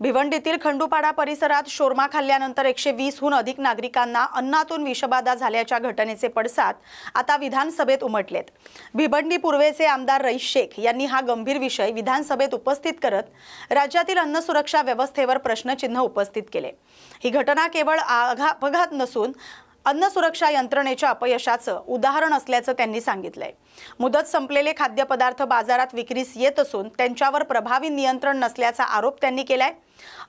भिवंडीतील खंडूपाडा परिसरात शोरमा खाल्ल्यानंतर 120हून अधिक नागरिकांना अन्नातून विषबाधा झाल्याच्या घटनेचे पडसाद आता विधानसभेत उमटलेत। भिवंडी पूर्वेचे आमदार रईस शेख यांनी हा गंभीर विषय विधानसभेत उपस्थित करत राज्यातील अन्न सुरक्षा व्यवस्थेवर प्रश्नचिन्ह उपस्थित केले। ही घटना केवळ अपघात नसून अन्न सुरक्षा यंत्रणेच्या अपयशाचं उदाहरण असल्याचं त्यांनी सांगितलंय। मुदत संपलेले खाद्यपदार्थ बाजारात विक्रीस येत असून त्यांच्यावर प्रभावी नियंत्रण नसल्याचा आरोप त्यांनी केलाय।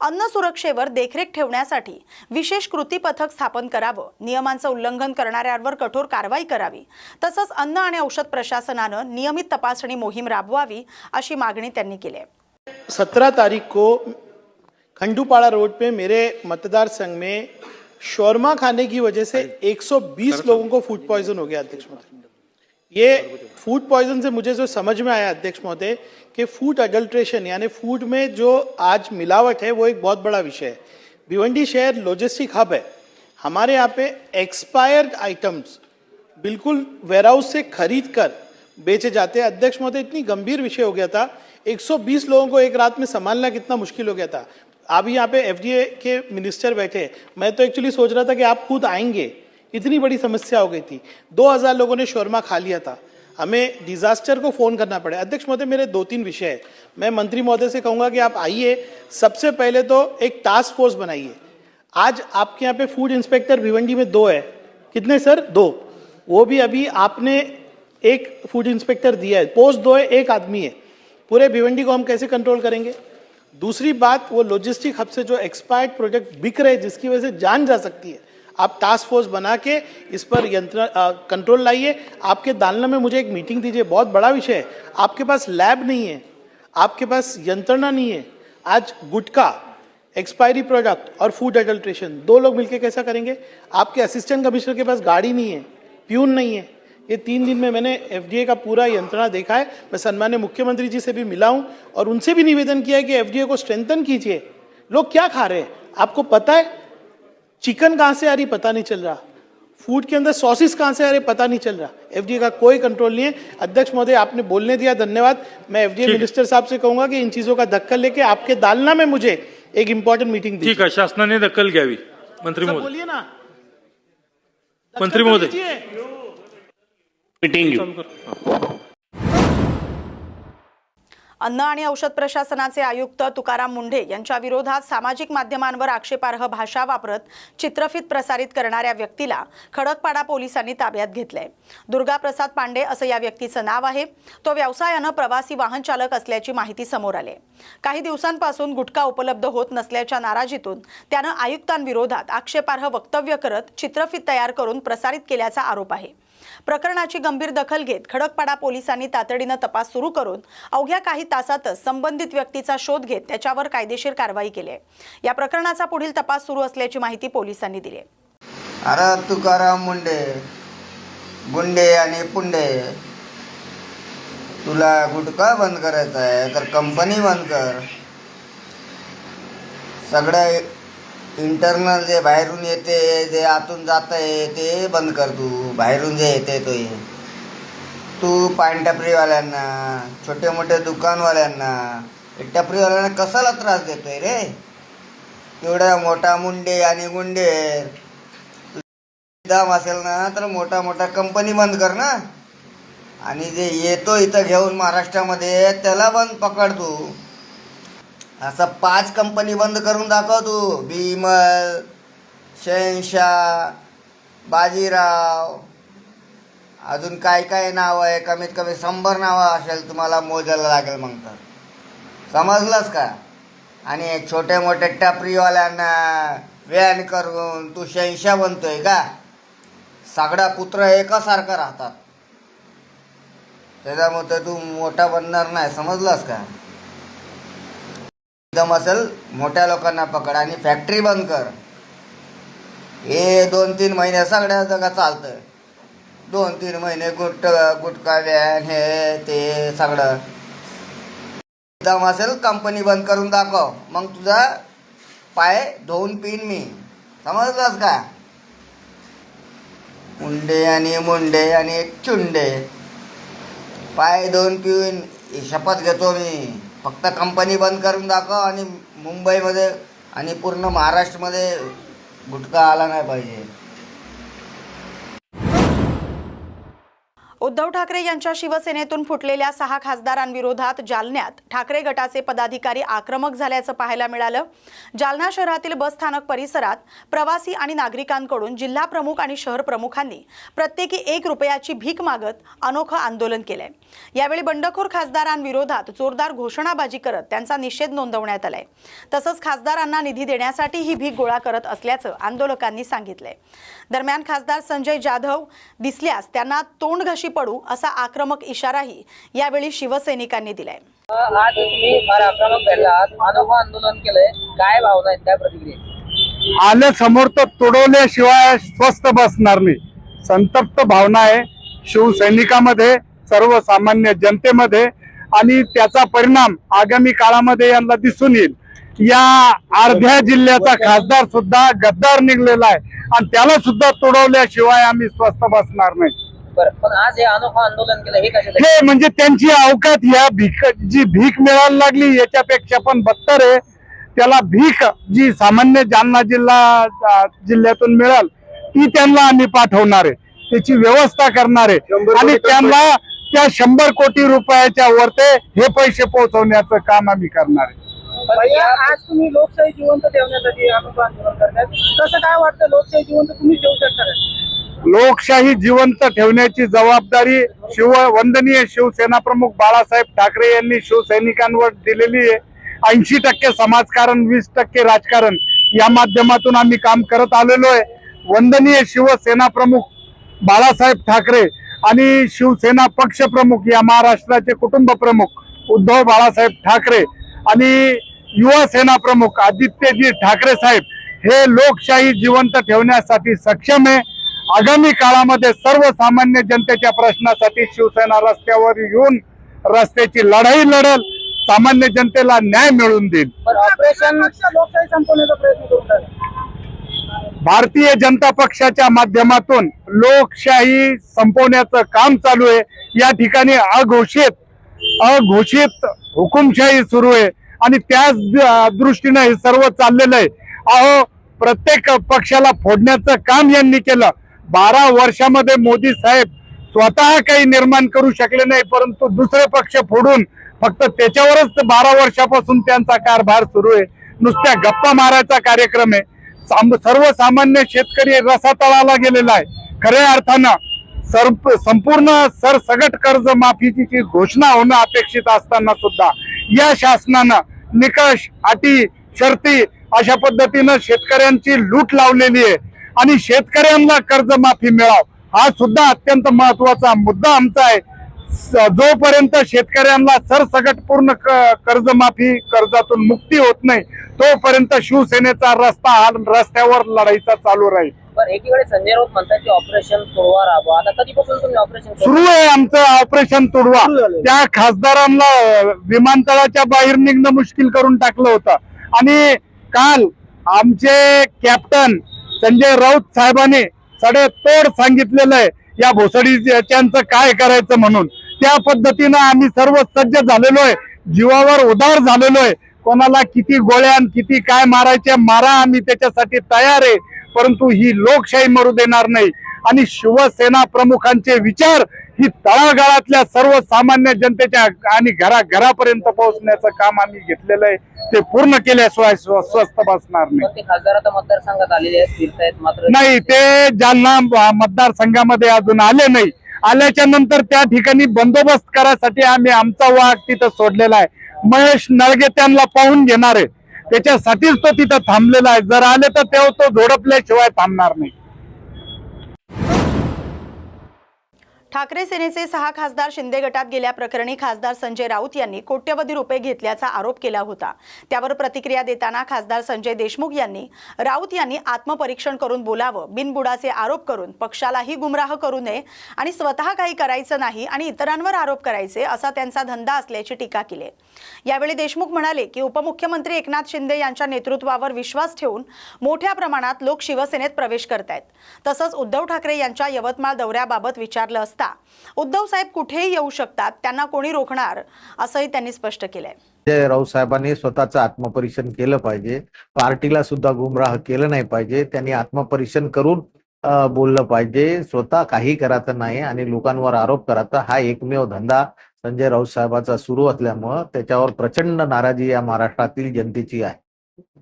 अन्न सुरक्षेवर देखरेख ठेवण्यासाठी विशेष कृती पथक स्थापन करावं, नियमांचं उल्लंघन करणाऱ्यांवर कठोर कारवाई करावी, तसंच अन्न आणि औषध प्रशासनानं नियमित तपासणी मोहीम राबवावी अशी मागणी त्यांनी केली आहे। 17 तारीख को खंडूपाड़ा रोड पे मेरे मतदार संघ में शोरमा खाने की वजह से 120 लोगों को फूड पॉइजन हो गया। अध्यक्ष महोदय, ये फूड पॉइजन से मुझे जो समझ में आया अध्यक्ष महोदय कि फूड अडल्ट्रेशन यानी फूड में जो आज मिलावट है वो एक बहुत बड़ा विषय है। भिवंडी शहर लॉजिस्टिक हब है। हमारे यहाँ पे एक्सपायर्ड आइटम्स बिल्कुल वेयरहाउस से खरीद कर बेचे जाते हैं। अध्यक्ष महोदय, इतनी गंभीर विषय हो गया था, 120 लोगों को एक रात में संभालना कितना मुश्किल हो गया था। अभी यहाँ पे एफडीए के मिनिस्टर बैठे, मैं तो एक्चुअली सोच रहा था कि आप खुद आएंगे, इतनी बड़ी समस्या हो गई थी। 2000 लोगों ने शोरमा खा लिया था, हमें डिजास्टर को फोन करना पड़े। अध्यक्ष महोदय, मेरे 2-3 विषय है। मैं मंत्री महोदय से कहूंगा कि आप आइए, सबसे पहले तो एक टास्क फोर्स बनाइए। आज आपके यहाँ पे फूड इंस्पेक्टर भिवंडी में 2 है। कितने सर? 2। वो भी अभी आपने एक फूड इंस्पेक्टर दिया है, पोस्ट 2 है, 1 आदमी है। पूरे भिवंडी को हम कैसे कंट्रोल करेंगे? दूसरी बात, वो लॉजिस्टिक हब से जो एक्सपायर्ड प्रोडक्ट बिक रहे जिसकी वजह से जान जा सकती है, आप टास्क फोर्स बना के इस पर कंट्रोल लाइए। आपके दालना में मुझे एक मीटिंग दीजिए, बहुत बड़ा विषय है। आपके पास लैब नहीं है, आपके पास यंत्रणा नहीं है। आज गुटखा, एक्सपायरी प्रोडक्ट और फूड अडल्ट्रेशन 2 लोग मिलकर कैसा करेंगे? आपके असिस्टेंट कमिश्नर के पास गाड़ी नहीं है, प्यून नहीं है। ये 3 दिन में मैंने एफडीए का पूरा यंत्रणा देखा है। मैं सम्माननीय मुख्यमंत्री जी से भी मिला हूं और उनसे भी निवेदन किया है कि एफडीए को स्ट्रेंथन कीजिए। लोग क्या खा रहे हैं आपको पता है? चिकन कहां से आ रही पता नहीं चल रहा, फूड के अंदर सॉसेस कहां से आ रहे पता नहीं चल रहा। एफडीए का कोई कंट्रोल नहीं है। अध्यक्ष महोदय, आपने बोलने दिया, धन्यवाद। मैं एफडीए मिनिस्टर साहब से कहूंगा कि इन चीजों का दखल लेके आपके दालना में मुझे एक इंपॉर्टेंट मीटिंग दी। ठीक है, शासनाने दखल घ्यावी। मंत्री महोदय, बोलिए ना, मंत्री महोदय, मीटिंग अन्न आणि औषध प्रशासनाचे आयुक्त तुकाराम मुंढे यांच्या विरोधात सामाजिक माध्यमांवर आक्षेपार्ह भाषा वापरत चित्रफित प्रसारित करणाऱ्या व्यक्तीला खडकपाडा पोलिसांनी ताब्यात घेतलंय। दुर्गाप्रसाद पांडे असं या व्यक्तीचं नाव आहे। तो व्यवसायानं प्रवासी वाहन चालक असल्याची माहिती समोर आली। काही दिवसांपासून गुटखा उपलब्ध होत नसल्याच्या नाराजीतून त्यानं आयुक्तांविरोधात आक्षेपार्ह वक्तव्य करत चित्रफित तयार करून प्रसारित केल्याचा आरोप आहे। प्रकरणाची गंभीर दखल घेत खडकपाडा पोलिसांनी तातडीनं तपास सुरू करून अवघ्या काही तासातच संबंधित व्यक्तीचा शोध घेत त्याच्यावर कायदेशीर कारवाई केली आहे। या प्रकरणाचा पुढील तपास सुरू असल्याची माहिती पोलिसांनी दिली आहे। अरे तुकाराम मुंडे, गुंडे आणि पुंडे, तुला गुटखा बंद करायचा आहे तर कंपनी बंद कर। सगळं इंटरनल जे बाहेरून येते, जे आतून जात आहे ते बंद कर। तू बाहेरून जे येते तो तू पानटपरीवाल्यांना, छोटे मोठे दुकानवाल्यांना, टपरीवाल्यांना कशाला त्रास देतोय रे? एवढा मोठा मुंडे आणि गुंडे दाम असेल ना तर मोठा मोठा कंपनी बंद कर ना। आणि जे येतो इथं घेऊन महाराष्ट्रामध्ये त्याला बंद पकड तू। असं 5 कंपनी बंद करून दाखव तू। बिमल, शहनशाह, बाजीराव, अजून काय काय नाव आहे, कमीत कमी 100 नावं असेल, तुम्हाला मोजायला लागेल मग तर। समजलंस का? आणि छोटे मोठे टपरीवाल्यांना व्यान करून तू शहनशाह बनतोय का? सगळा कुत्रा एकासारखा राहतात, त्याच्यामुळे तू मोठा बनणार नाही। समजलंस का? एकदम असेल मोठ्या लोकांना पकड आणि फॅक्टरी बंद कर। हे 2-3 महिने सगळ्या जगात चालतं। 2-3 महिने गुटखा व्यान हे ते सगळं। एकदम असेल कंपनी बंद करून दाखव, मग तुझा पाय धुवून पिन मी। समजलंस का? मुंडे आणि चुंडे, पाय धुवून पिऊन शपथ घेतो मी। फक्त कंपनी बंद करून दाखव आणि मुंबईमध्ये आणि पूर्ण महाराष्ट्रामध्ये गुटखा आला नाही पाहिजे. उद्धव ठाकरे यांच्या शिवसेनेतून फुटलेल्या 6 खासदारांविरोधात जालन्यात ठाकरे गटाचे पदाधिकारी आक्रमक झाल्याचं पाहायला मिळालं. जालना शहरातील बस स्थानक परिसरात प्रवासी आणि नागरिकांकडून जिल्हा प्रमुख आणि शहर प्रमुखांनी प्रत्येकी 1 रुपयाची भीक मागत अनोखं आंदोलन केलंय. यावेळी बंडखोर खासदारांविरोधात जोरदार घोषणाबाजी करत त्यांचा निषेध नोंदवण्यात आलाय. तसंच खासदारांना निधी देण्यासाठी ही भीक गोळा करत असल्याचं आंदोलकांनी सांगितलंय. दरम्यान खासदार संजय जाधव दिसल्यास त्यांना तोंडघशी पडू असा आक्रमक इशाराही यावेळी शिवसैनिकांनी दिलाय. आज तुम्ही फार आक्रमक झालात, अनोखं आंदोलन केलंय, काय भावना आहेत त्या प्रतिक्रिया? आलं समोर तर तोडवल्याशिवाय स्वस्थ बसणार नाही. संतप्त भावना आहे शिवसैनिकामध्ये, सर्वसामान्य जनतेमध्ये, आणि त्याचा परिणाम आगामी काळामध्ये यांना दिसून येईल. या अर्ध्या जिल्ह्याचा खासदार सुद्धा गद्दार निघलेला आहे आणि त्याला सुद्धा तोडवल्याशिवाय आम्ही स्वस्थ बसणार नाही. बरं, पण आज हे अनोखं आंदोलन केलं हे कशासाठी? हे म्हणजे त्यांची अवकात ह्या जी भीक मिळायला लागली याच्यापेक्षा पण बदतर आहे. त्याला भीक जी सामान्य जालना जिल्ह्यातून मिळाल ती त्यांना आम्ही पाठवणार आहे, त्याची व्यवस्था करणार आहे आणि त्यांना त्या 100 कोटी रुपयाच्या वरते हे पैसे पोहोचवण्याचं काम आम्ही करणार आहे. आज तुम्ही लोकशाही जिवंत ठेवण्यासाठी अनोखं आंदोलन करताय, कसं काय वाटतं? लोकशाही जिवंत तुम्ही ठेवू शकता का? लोकशाही जिवंत ठेवण्याची जबाबदारी वंदनीय शिवसेना प्रमुख बाळासाहेब ठाकरे यांनी शिवसैनिकांवर दिलेली आहे. 80% समाजकारण, 20% राजकारण या माध्यमातून आम्ही काम करत आलेलो आहे. वंदनीय शिवसेना प्रमुख बाळासाहेब ठाकरे आणि शिवसेना पक्ष प्रमुख या महाराष्ट्राचे कुटुंब प्रमुख उद्धव बाळासाहेब ठाकरे आणि युवा सेना प्रमुख आदित्यजी ठाकरे साहेब हे लोकशाही जिवंत ठेवण्यासाठी सक्षम आहे. आगामी काळामध्ये सर्वसामान्य जनतेच्या प्रश्नासाठी शिवसेना रस्त्यावर येऊन रस्त्याची लढाई लढल, सामान्य जनतेला न्याय मिळवून देईल. ऑपरेशन लोकशाही संपवण्याचा प्रयत्न करून राहिले. भारतीय जनता पक्षाच्या माध्यमातून लोकशाही संपवण्याचं काम चालू आहे. या ठिकाणी अघोषित हुकुमशाही सुरू आहे आणि त्याच दृष्टीने हे सर्व चाललेलं आहे. प्रत्येक पक्षाला फोडण्याचं काम यांनी केलं. 12 वर्षामध्ये मोदी साहेब स्वतः काही निर्माण करू शकले नाही, परंतु दुसरे पक्ष फोडून फक्त त्याच्यावरच 12 वर्षापासून त्यांचा कारभार सुरू आहे. नुसत्या गप्पा मारायचा कार्यक्रम आहे. सर्वसामान्य शेतकरी रसातळाला गेलेला आहे. खऱ्या अर्थानं संपूर्ण सरसगट कर्ज माफीची जी घोषणा होणं अपेक्षित असताना सुद्धा या शासनानं निकष, अटी, शर्ती अशा पद्धतीनं शेतकऱ्यांची लूट लावलेली आहे आणि शेतकऱ्यांना कर्जमाफी मिळाव हा सुद्धा अत्यंत महत्वाचा मुद्दा आमचा आहे. जोपर्यंत शेतकऱ्यांना सरसगट पूर्ण कर्जमाफी, कर्जातून मुक्ती होत नाही तोपर्यंत शिवसेनेचा रस्त्यावर लढाईचा चालू राहील. पण एकीकडे संजय राऊत म्हणतात की ऑपरेशन तुडवा राबवा. आता कधीपासून तुम्ही ऑपरेशन सुरू आहे आमचं ऑपरेशन तुडवा? त्या खासदारांना विमानतळाच्या बाहेर निघणं मुश्किल करून टाकलं होतं आणि काल आमचे कॅप्टन संजय राऊत साहेबांनी सडेतोड सांगितलेलं आहे या भोसडीच्यांचं काय करायचं म्हणून. त्या पद्धतीनं आम्ही सर्व सज्ज झालेलो आहे, जीवावर उदार झालेलो आहे. कोणाला किती गोळ्या किती काय मारायचे मारा, आम्ही त्याच्यासाठी तयार आहे. परंतु ही लोकशाही मरू देणार नाही आणि शिवसेना प्रमुखांचे विचार ही तळागाळातल्या सर्वसामान्य जनतेच्या आणि घरापर्यंत पोहोचण्याचं काम आम्ही घेतलेलं आहे. ते पूर्ण केल्याशिवाय स्वस्थ बसणार नाही. ते खासदार आता मतदारसंघात आलेले आहेत, फिरतायत, मात्र नाही, ते जालना मतदारसंघामध्ये अजून आले नाही. आल्याच्या नंतर त्या ठिकाणी बंदोबस्त करायसाठी आम्ही आमचा वाहक तिथं सोडलेला आहे. महेश नळगे त्यांना पाहून घेणार आहे, त्याच्यासाठीच तो तिथं थांबलेला आहे. जर आले तर तेव्हा तो झोडपल्याशिवाय थांबणार नाही. ठाकरे सेनेचे 6 खासदार शिंदे गटात गेल्याप्रकरणी खासदार संजय राऊत यांनी कोट्यवधी रुपये घेतल्याचा आरोप केला होता. त्यावर प्रतिक्रिया देताना खासदार संजय देशमुख यांनी राऊत यांनी आत्मपरीक्षण करून बोलावं, बिनबुडाचे आरोप करून पक्षालाही गुमराह करू नये आणि स्वतः काही करायचं नाही आणि इतरांवर आरोप करायचे असा त्यांचा धंदा असल्याची टीका केली. यावेळी देशमुख म्हणाले की उपमुख्यमंत्री एकनाथ शिंदे यांच्या नेतृत्वावर विश्वास ठेवून मोठ्या प्रमाणात लोक शिवसेनेत प्रवेश करतायत. तसंच उद्धव ठाकरे यांच्या यवतमाळ दौऱ्याबाबत विचारलं असता उद्धव साहेब कुठेही येऊ शकतात, त्यांना कोणी रोखणार असंही त्यांनी स्पष्ट केलंय. संजय राऊत साहेबांनी स्वतःचं आत्मपरीक्षण केलं पाहिजे. पार्टीला सुद्धा गुमराह केलं नाही पाहिजे. त्यांनी आत्मपरीक्षण करून बोललं पाहिजे. स्वतः काही करायचं नाही आणि लोकांवर आरोप करायचा हा एकमेव धंदा संजय राऊत साहेबाचा सुरू असल्यामुळं त्याच्यावर प्रचंड नाराजी या महाराष्ट्रातील जनतेची आहे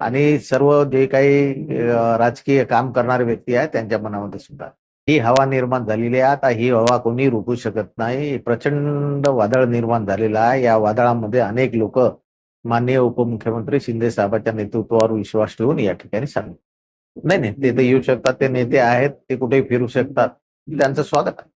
आणि सर्व जे काही राजकीय काम करणारे व्यक्ती आहेत त्यांच्या मनामध्ये सुद्धा ही हवा निर्माण झालेली आहे. आता ही हवा कोणी रोखू शकत नाही. प्रचंड वादळ निर्माण झालेलं आहे. या वादळामध्ये अनेक लोक माननीय उपमुख्यमंत्री शिंदे साहेबांच्या नेतृत्वावर विश्वास ठेवून या ठिकाणी सांगतात. नाही ते तर येऊ शकतात. ते नेते आहेत. ते कुठेही फिरू शकतात. त्यांचं स्वागत आहे.